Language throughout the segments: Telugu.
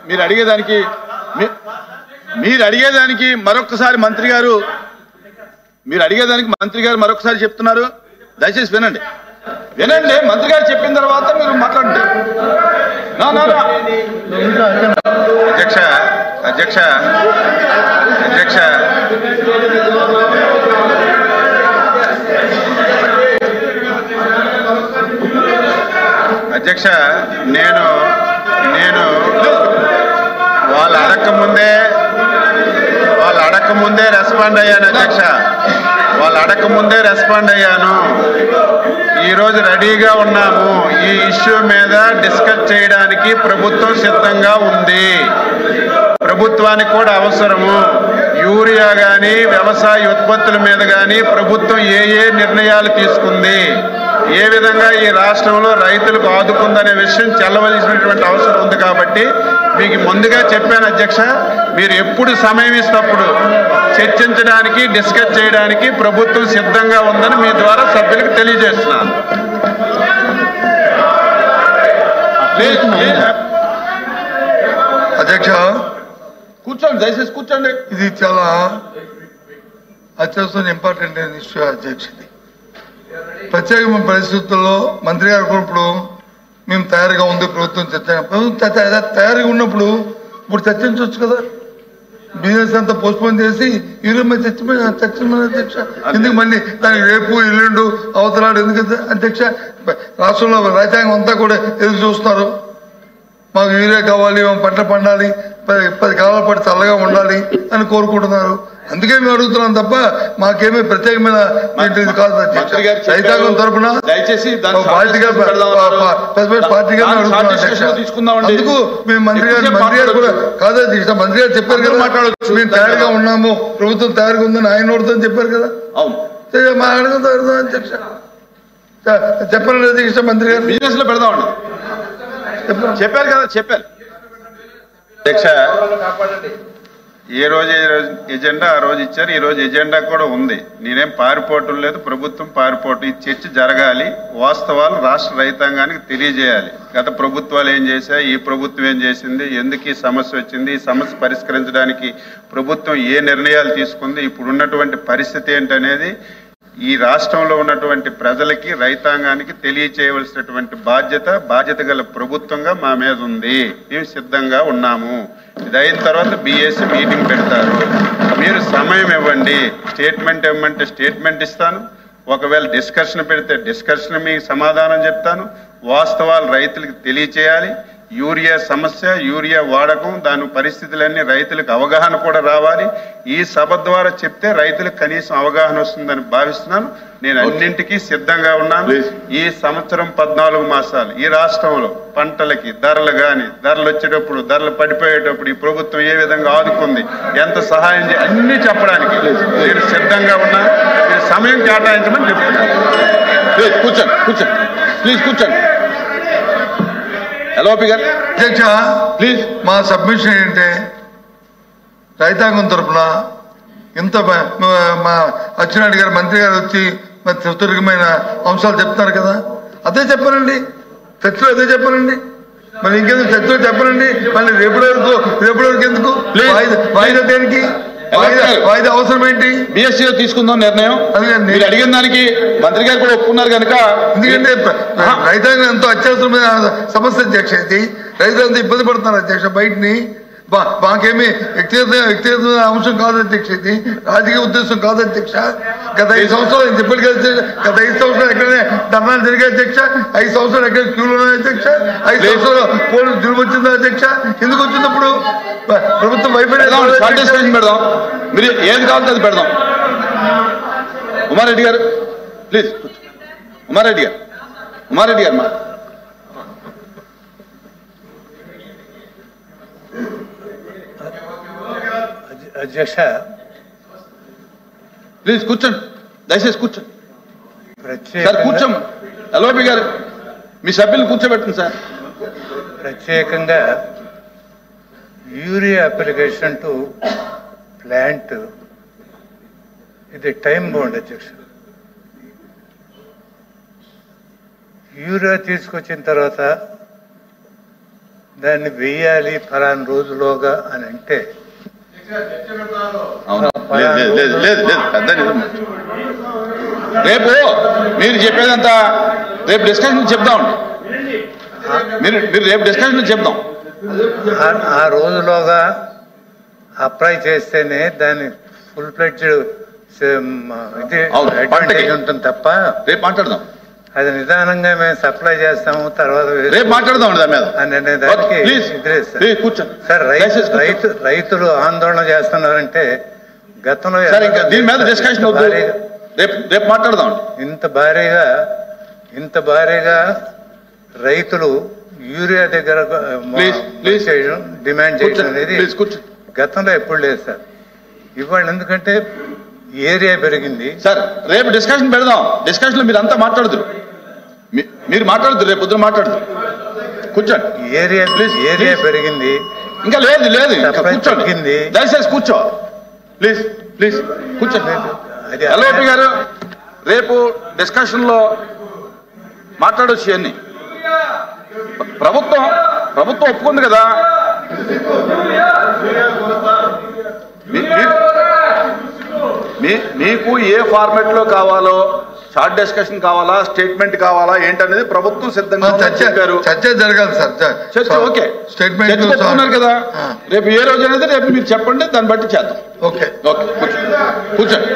మీరు అడిగేదానికి మరొకసారి మంత్రి గారు మరొకసారి చెప్తున్నారు. దయచేసి వినండి. మంత్రి గారు చెప్పిన తర్వాత మీరు మాట్లాడండి. అధ్యక్ష నేను వాళ్ళు అడగకముందే రెస్పాండ్ అయ్యాను. వాళ్ళు అడగకముందే రెస్పాండ్ అయ్యాను. ఈరోజు రెడీగా ఉన్నాము. ఈ ఇష్యూ మీద డిస్కస్ చేయడానికి ప్రభుత్వం సిద్ధంగా ఉంది. ప్రభుత్వానికి కూడా అవసరము. యూరియా కానీ వ్యవసాయ ఉత్పత్తుల మీద కానీ ప్రభుత్వం ఏ నిర్ణయాలు తీసుకుంది, ఏ విధంగా ఈ రాష్ట్రంలో రైతులకు ఆదుకుందనే విషయం చెల్లవలసినటువంటి అవసరం ఉంది. కాబట్టి మీకు ముందుగా చెప్పాను అధ్యక్ష, మీరు ఎప్పుడు సమయం ఇస్తప్పుడు చర్చించడానికి డిస్కస్ చేయడానికి ప్రభుత్వం సిద్ధంగా ఉందని మీ ద్వారా సభ్యులకు తెలియజేస్తున్నాను. అధ్యక్ష కూర్చోండి, దయచేసి కూర్చోండి. ఇది చాలా అత్యవసరం ఇంపార్టెంట్ అయిన ఇష్యూ అధ్యక్ష. ప్రత్యేకమైన పరిస్థితుల్లో మంత్రి గారు ఇప్పుడు మేము తయారుగా ఉంది, ప్రభుత్వం తయారుగా ఉన్నప్పుడు ఇప్పుడు చర్చించవచ్చు కదా. బిజినెస్ అంతా పోస్ట్పోన్ చేసి ఈరోజు చర్చించమని అధ్యక్ష. ఎందుకు మళ్ళీ దానికి రేపు ఎల్లుండు అవతలాడు ఎందుకు అధ్యక్ష? రాష్ట్రంలో రైతాంగం అంతా కూడా ఎదురు చూస్తున్నారు. మాకు యూరియా కావాలి, పంట పండాలి, 10 కాలాల పాటు చల్లగా ఉండాలి అని కోరుకుంటున్నారు. అందుకే మేము అడుగుతున్నాం తప్ప మాకేమీ ప్రత్యేకమైన కాదు. రైతాంగం తరఫున పార్టీగా అందుకు మేము మంత్రి గారు కూడా కాదు అధ్యక్ష. మంత్రి గారు చెప్పారు కదా, మేము తయారుగా ఉన్నాము, ప్రభుత్వం తయారుగా ఉందని ఆయన నోడుతుందని చెప్పారు కదా. మా అడుగుతారు అధ్యక్ష. చెప్పండి అధ్యక్ష. మంత్రి గారు బిజినెస్ లో పెడదామండి చెప్పారు కదా. అధ్యక్ష, ఏ రోజు ఎజెండా ఆ రోజు ఇచ్చారు. ఈ రోజు ఎజెండా కూడా ఉంది. నేనేం పారిపోవటం లేదు, ప్రభుత్వం పారిపోవటం. ఈ చర్చ జరగాలి, వాస్తవాలు రాష్ట్ర రైతాంగానికి తెలియజేయాలి. గత ప్రభుత్వాలు ఏం చేశాయి, ఈ ప్రభుత్వం ఏం చేసింది, ఎందుకు ఈ సమస్య వచ్చింది, ఈ సమస్య పరిష్కరించడానికి ప్రభుత్వం ఏ నిర్ణయాలు తీసుకుంది, ఇప్పుడు ఉన్నటువంటి పరిస్థితి ఏంటనేది ఈ రాష్ట్రంలో ఉన్నటువంటి ప్రజలకి రైతాంగానికి తెలియచేయవలసినటువంటి బాధ్యత గల ప్రభుత్వంగా మా మీద ఉంది. మేము సిద్ధంగా ఉన్నాము. ఇది అయిన తర్వాత BSc మీటింగ్ పెడతారు. మీరు సమయం ఇవ్వండి. స్టేట్మెంట్ ఇవ్వమంటే స్టేట్మెంట్ ఇస్తాను. ఒకవేళ డిస్కషన్ పెడితే డిస్కషన్ మీకు సమాధానం చెప్తాను. వాస్తవాలు రైతులకు తెలియచేయాలి. యూరియా సమస్య, యూరియా వాడకం, దాని పరిస్థితులన్నీ రైతులకు అవగాహన కూడా రావాలి. ఈ సభ ద్వారా చెప్తే రైతులకు కనీసం అవగాహన వస్తుందని భావిస్తున్నాను. నేను అన్నింటికీ సిద్ధంగా ఉన్నాను. ఈ సంవత్సరం 14 మాసాలు ఈ రాష్ట్రంలో పంటలకి ధరలు వచ్చేటప్పుడు, ధరలు పడిపోయేటప్పుడు ఈ ప్రభుత్వం ఏ విధంగా ఆదుకుంది, ఎంత సహాయం అన్ని చెప్పడానికి నేను సిద్ధంగా ఉన్నాను. మీరు సమయం కేటాయించమని చెప్తున్నాను. కూర్చోండి ప్లీజ్ కూర్చోండి. అధ్యక్ష, ప్లీజ్ మా సబ్మిషన్ ఏంటంటే రైతాంగం తరఫున ఇంత మా అచ్చెన్నాయుడు గారు మంత్రి గారు వచ్చి మరి సుదీర్ఘమైన అంశాలు చెప్తున్నారు కదా, అదే చెప్పానండి. చర్చలో అదే చెప్పానండి. మరి ఇంకెందుకు చర్చలో చెప్పానండి? మళ్ళీ రేపటి వరకు ఎందుకు వాయిదా? దేనికి వాయిదా అవసరం ఏంటి? BScలో తీసుకుందాం నిర్ణయం. మీరు అడిగిన దానికి మంత్రి గారు కూడా ఒప్పుకున్నారు కనుక. ఎందుకంటే రైతాంగం ఎంతో అత్యవసరమైన సమస్య అధ్యక్ష. ఇది రైతులంతా ఇబ్బంది పడుతున్నారు అధ్యక్ష. బయటని మాకేమీ వ్యక్తిగత అంశం కాదు అధ్యక్ష. ఇది రాజకీయ ఉద్దేశం కాదు అధ్యక్ష. గత 5 సంవత్సరాలు చెప్పాడు కదా, గత 5 సంవత్సరాలు ఎక్కడనే ధర్నాలు జరిగాయి అధ్యక్ష. 5 సంవత్సరాలు ఎక్కడ క్యూలు ఉన్నాయి అధ్యక్ష. 5 సంవత్సరాలు పోలీసు జులుము వచ్చిందా అధ్యక్ష? ఎందుకు వచ్చినప్పుడు ప్రభుత్వం వైఫల్యం పెడదాం. మీరు ఏది కావాలంటే అది పెడదాం. ఉమారెడ్డి గారు ప్లీజ్. ఉమారెడ్డి గారు మా అధ్యక్ష ప్లీజ్ కూర్చోండి, దయచేసి కూర్చోండి సార్. కూర్చోండి. ఎల్ఓపి గారు మీ సభ్యులు కూర్చోబెట్టండి సార్. ప్రత్యేకంగా యూరియా అప్లికేషన్ టు ప్లాంట్ ఇది టైం బౌండ్ అధ్యక్ష. యూరియా తీసుకొచ్చిన తర్వాత దాన్ని వెయ్యాలి ఫలానా రోజులోగా అని అంటే అవును. లేదు లేదు లేదు లేదు పెద్ద నిజం. రేపు మీరు చెప్పేదంతా రేపు డిస్కషన్ చెప్దాం. మీరు రేపు డిస్కషన్ చెప్దాం. ఆ రోజులోగా అప్లై చేస్తేనే దాన్ని ఫుల్ ఫ్లెడ్జ్డ్ ఇది అవును, అడ్వాంటేజ్ ఉంటుంది తప్ప రేపు మాట్లాడదాం. అది నిదానంగా మేము సప్లై చేస్తాము తర్వాత రేపు మాట్లాడదాం దాని మీద. అనే దానికి ప్లీజ్ కూర్చోండి సార్. రైతులు ఆందోళన చేస్తున్నారంటే గతంలో సార్ ఇంకా దీని మీద డిస్కషన్ రేపు మాట్లాడదాం. ఇంత భారీగా రైతులు యూరియా దగ్గర చేయడం డిమాండ్ చేయడం అనేది గతంలో ఎప్పుడు లేదు సార్. ఇవాళ ఎందుకంటే ఏరియా పెరిగింది సార్. రేపు డిస్కషన్ పెడదాం. డిస్కషన్ లో మీరు అంతా మాట్లాడుతురు. మీరు మాట్లాడుతురు. రేపు పొద్దున మాట్లాడుతురు. కూర్చోండి. ఏరియా పెరిగింది. ఇంకా లేదు కూర్చోండి. దయచేసి కూర్చో. ప్లీజ్ కూర్చోండి. ఎల్ఓపి గారు రేపు డిస్కషన్ లో మాట్లాడొచ్చు అన్ని. ప్రభుత్వం ఒప్పుకుంది కదా. మీకు ఏ ఫార్మాట్ లో కావాలో, షార్ట్ డిస్కషన్ కావాలా, స్టేట్మెంట్ కావాలా ఏంటనేది ప్రభుత్వం సిద్ధంగా చెప్పారు. చర్చ జరగాలి సార్. చర్చ ఓకే. స్టేట్మెంట్ చెప్తున్నారు కదా. రేపు ఏ రోజు అనేది రేపు మీరు చెప్పండి, దాన్ని బట్టి చేద్దాం. ఓకే కూర్చోండి.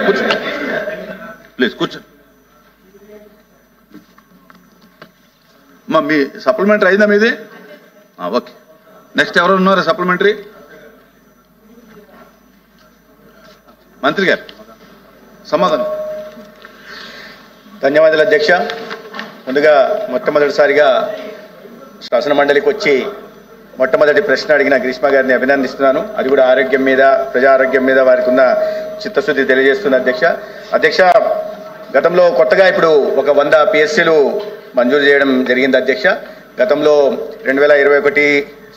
ప్లీజ్ కూర్చోండి. మీ సప్లిమెంటరీ అయిందా మీది? ఓకే. నెక్స్ట్ ఎవరు ఉన్నారు సప్లిమెంటరీ? మంత్రి గారు సమాధానం. ధన్యవాదాలు అధ్యక్ష. ముందుగా మొట్టమొదటిసారిగా శాసన మండలికి వచ్చి మొట్టమొదటి ప్రశ్న అడిగిన గ్రీష్మ గారిని అభినందిస్తున్నాను. అది కూడా ఆరోగ్యం మీద, ప్రజా ఆరోగ్యం మీద వారికి ఉన్న చిత్తశుద్ధి తెలియజేస్తున్న అధ్యక్ష. గతంలో కొత్తగా ఇప్పుడు ఒక 100 PSCలు మంజూరు చేయడం జరిగింది అధ్యక్ష. గతంలో 2021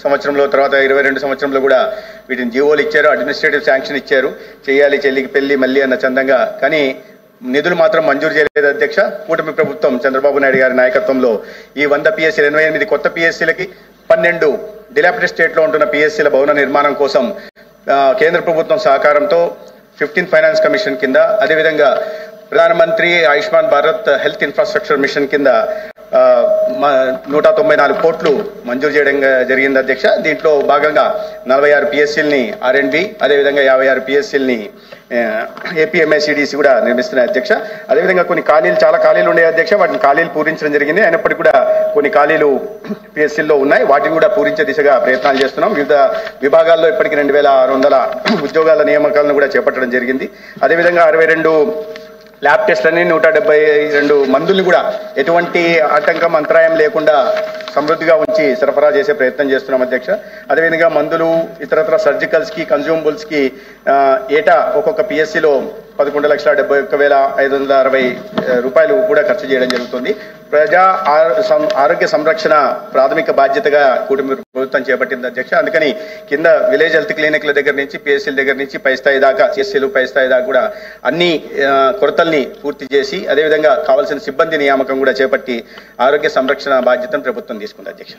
సంవత్సరంలో, తర్వాత 22 సంవత్సరంలో కూడా వీటిని జీవోలు ఇచ్చారు, అడ్మినిస్ట్రేటివ్ శాంక్షన్ ఇచ్చారు. చేయాలి చెల్లికి పెళ్లి మళ్ళీ అన్న చందంగా. కానీ నిధులు మాత్రం మంజూరు చేయలేదు అధ్యక్ష. కూటమి ప్రభుత్వం చంద్రబాబు నాయుడు గారి నాయకత్వంలో ఈ 100 PSCలు 88 కొత్త PSCలకి 12 డిలాపిడేట్ స్టేట్ లో ఉంటున్న PSCల భవన నిర్మాణం కోసం కేంద్ర ప్రభుత్వం సహకారంతో 15th ఫైనాన్స్ కమిషన్ కింద, అదేవిధంగా ప్రధానమంత్రి Ayushman Bharat health infrastructure machine కింద 194 కోట్లు మంజూరు చేయడం జరిగింది అధ్యక్ష. దీంట్లో భాగంగా 46 PSCలని R&B, అదేవిధంగా 56 PSCలని APMICDC కూడా నిర్మిస్తున్నాయి అధ్యక్ష. అదేవిధంగా కొన్ని చాలా ఖాళీలు ఉండే అధ్యక్ష. వాటిని ఖాళీలు పూరించడం జరిగింది. అయినప్పటికీ కూడా కొన్ని ఖాళీలు PSCల్లో ఉన్నాయి. వాటిని కూడా పూరించే దిశగా ప్రయత్నాలు చేస్తున్నాం. వివిధ విభాగాల్లో ఇప్పటికీ 2600 ఉద్యోగాల నియామకాలను కూడా చేపట్టడం జరిగింది. అదేవిధంగా 62 ల్యాబ్ టెస్ట్లని, 172 మందుల్ని కూడా ఎటువంటి ఆటంకం, అంతరాయం లేకుండా సమృద్ధిగా ఉంచి సరఫరా చేసే ప్రయత్నం చేస్తున్నాం అధ్యక్ష. అదేవిధంగా మందులు, ఇతరత్ర సర్జికల్స్కి, కన్జ్యూమబుల్స్కి ఏటా ఒక్కొక్క PSCలో 11,71,560 రూపాయలు కూడా ఖర్చు చేయడం జరుగుతుంది. ప్రజా ఆరోగ్య సంరక్షణ ప్రాథమిక బాధ్యతగా కూటమి ప్రభుత్వం చేపట్టింది అధ్యక్ష. అందుకని కింద విలేజ్ హెల్త్ క్లినిక్ల దగ్గర నుంచి, PSCల దగ్గర నుంచి పై స్థాయి దాకా, CSCలు పై స్థాయి దాకా కూడా అన్ని కొరతల్ని పూర్తి చేసి, అదేవిధంగా కావాల్సిన సిబ్బంది నియామకం కూడా చేపట్టి ఆరోగ్య సంరక్షణ బాధ్యతను ప్రభుత్వం తీసుకుంది అధ్యక్ష.